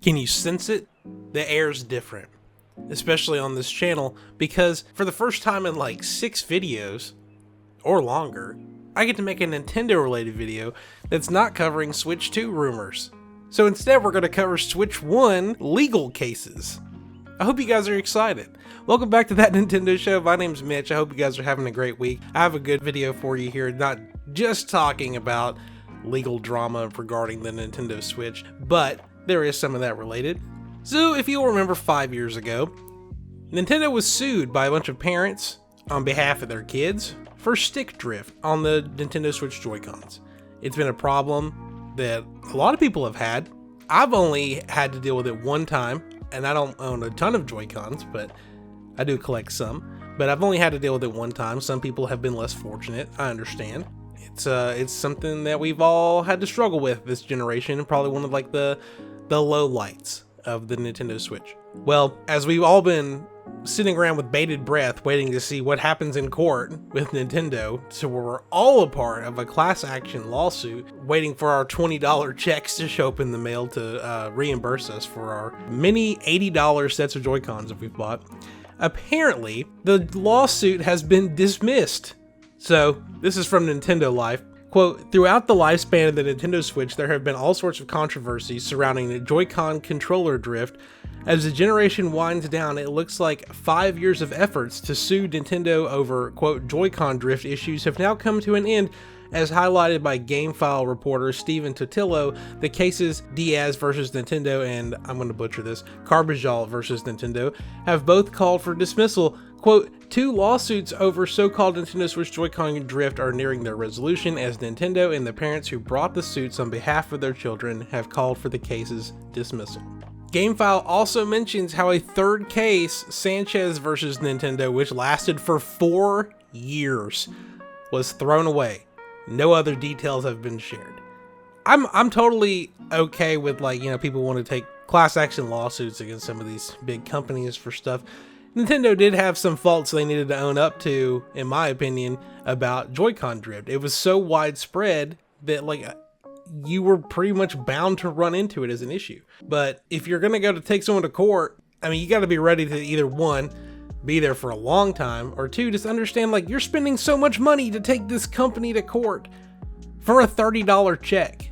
Can you sense it? The air's different, especially on this channel, because for the first time in like 6 videos or longer, I get to make a Nintendo related video that's not covering Switch 2 rumors. So instead we're going to cover Switch 1 legal cases. I hope you guys are excited. Welcome back to That Nintendo Show. My name's Mitch. I hope you guys are having a great week. I have a good video for you here, not just talking about legal drama regarding the Nintendo Switch, but there is some of that related. So if you'll remember 5 years ago, Nintendo was sued by a bunch of parents on behalf of their kids for stick drift on the Nintendo Switch Joy-Cons. It's been a problem that a lot of people have had. I've only had to deal with it one time, and I don't own a ton of Joy-Cons, but I do collect some. But I've only had to deal with it one time. Some people have been less fortunate. I understand. It's something that we've all had to struggle with this generation, probably one of like the low lights of the Nintendo Switch. Well, as we've all been sitting around with bated breath waiting to see what happens in court with Nintendo, so we're all a part of a class action lawsuit waiting for our $20 checks to show up in the mail to reimburse us for our many $80 sets of Joy-Cons that we've bought. Apparently, the lawsuit has been dismissed. So, this is from Nintendo Life. Quote, throughout the lifespan of the Nintendo Switch, there have been all sorts of controversies surrounding the Joy-Con controller drift. As the generation winds down, it looks like 5 years of efforts to sue Nintendo over, quote, Joy-Con drift issues have now come to an end. As highlighted by GameFile reporter Steven Totillo, the cases Diaz versus Nintendo and, I'm going to butcher this, Carbajal versus Nintendo, have both called for dismissal. Quote, 2 lawsuits over so-called Nintendo Switch Joy-Con drift are nearing their resolution as Nintendo and the parents who brought the suits on behalf of their children have called for the case's dismissal. GameFile also mentions how a third case, Sanchez versus Nintendo, which lasted for 4 years, was thrown away. No other details have been shared. I'm totally okay with, like, you know, people want to take class action lawsuits against some of these big companies for stuff. Nintendo did have some faults they needed to own up to, in my opinion, about Joy-Con drift. It was so widespread that, like, you were pretty much bound to run into it as an issue. But if you're going to go to take someone to court, I mean, you got to be ready to either, 1, be there for a long time, or 2, just understand, like, you're spending so much money to take this company to court for a $30 check.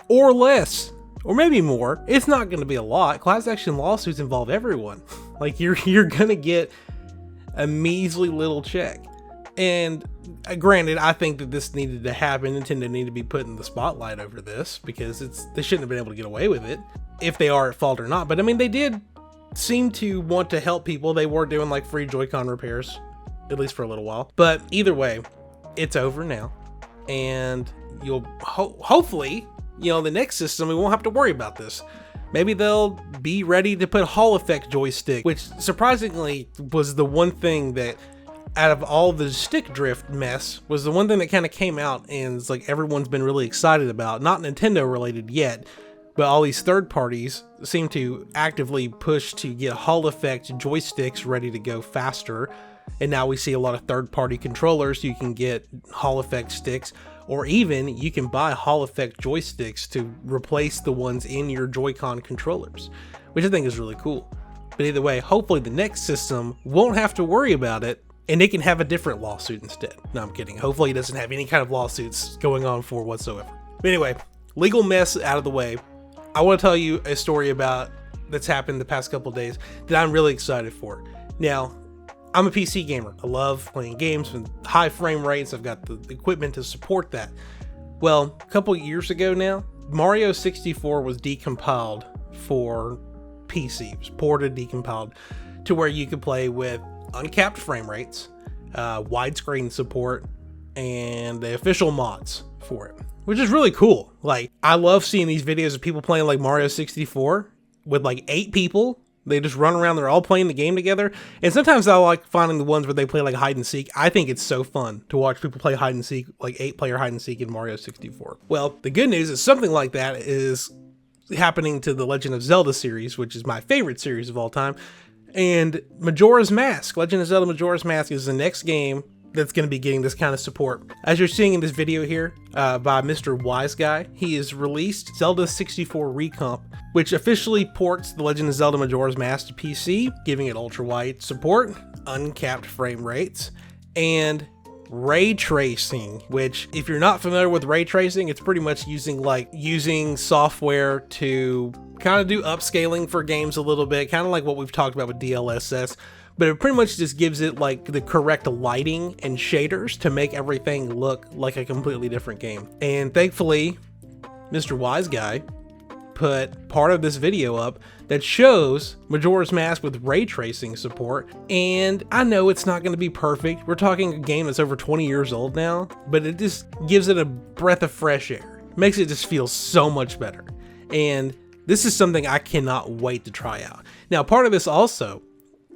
Or less. Or maybe more. It's not going to be a lot. Class action lawsuits involve everyone. Like, you're going to get a measly little check. And granted, I think that this needed to happen. Nintendo needed to be putting the spotlight over this because they shouldn't have been able to get away with it, if they are at fault or not. But I mean, they did seem to want to help people. They were doing like free Joy-Con repairs, at least for a little while. But either way, it's over now. And you'll hopefully, you know, the next system, we won't have to worry about this. Maybe they'll be ready to put Hall Effect joystick, which surprisingly was the one thing that, out of all the stick drift mess, was the one thing that kind of came out and it's like everyone's been really excited about. Not Nintendo related yet, but all these third parties seem to actively push to get Hall Effect joysticks ready to go faster. And now we see a lot of third party controllers. You can get Hall Effect sticks, or even you can buy Hall Effect joysticks to replace the ones in your Joy-Con controllers, which I think is really cool. But either way, hopefully the next system won't have to worry about it, and they can have a different lawsuit instead. No, I'm kidding. Hopefully it doesn't have any kind of lawsuits going on for whatsoever. But anyway, legal mess out of the way. I want to tell you a story that's happened the past couple of days that I'm really excited for. Now, I'm a PC gamer. I love playing games with high frame rates. I've got the equipment to support that. Well, a couple years ago now, Mario 64 was decompiled for PC. It was ported, decompiled, to where you could play with uncapped frame rates, widescreen support, and the official mods for it, which is really cool. Like, I love seeing these videos of people playing like Mario 64 with like 8 people. They just run around, they're all playing the game together. And sometimes I like finding the ones where they play like hide and seek. I think it's so fun to watch people play hide and seek, like 8-player hide and seek in Mario 64. Well, the good news is something like that is happening to the Legend of Zelda series, which is my favorite series of all time. And Majora's Mask, Legend of Zelda Majora's Mask, is the next game that's going to be getting this kind of support. As you're seeing in this video here by Mr. Wise Guy, he has released Zelda 64 Recomp, which officially ports The Legend of Zelda Majora's Mask to PC, giving it ultra-wide support, uncapped frame rates, and ray tracing, which if you're not familiar with ray tracing, it's pretty much using software to kind of do upscaling for games a little bit, kind of like what we've talked about with DLSS, but it pretty much just gives it like the correct lighting and shaders to make everything look like a completely different game. And thankfully, Mr. Wise Guy put part of this video up that shows Majora's Mask with ray tracing support, and I know it's not going to be perfect. We're talking a game that's over 20 years old now, but it just gives it a breath of fresh air. Makes it just feel so much better. And this is something I cannot wait to try out. Now, part of this also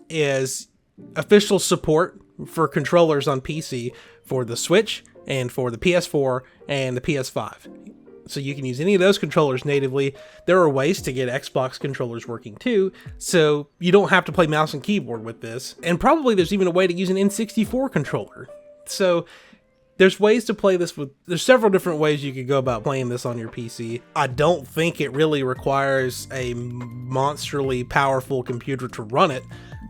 is official support for controllers on PC for the Switch and for the PS4 and the PS5. So you can use any of those controllers natively. There are ways to get Xbox controllers working too, so you don't have to play mouse and keyboard with this. And probably there's even a way to use an N64 controller. So there's ways to play this there's several different ways you could go about playing this on your PC. I don't think it really requires a monstrally powerful computer to run it.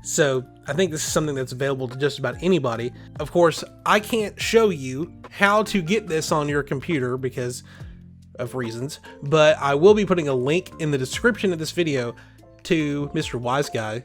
So I think this is something that's available to just about anybody. Of course, I can't show you how to get this on your computer because of reasons, but I will be putting a link in the description of this video to Mr. Wise Guy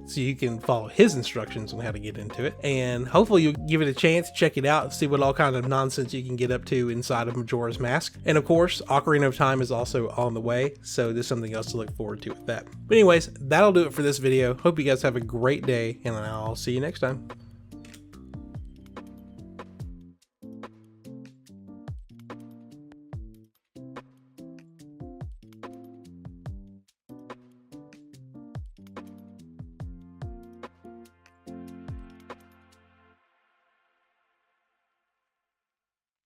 so you can follow his instructions on how to get into it, and hopefully you'll give it a chance, check it out, see what all kind of nonsense you can get up to inside of Majora's Mask. And of course, Ocarina of Time is also on the way, so there's something else to look forward to with that. But anyways, that'll do it for this video. Hope you guys have a great day, and I'll see you next time.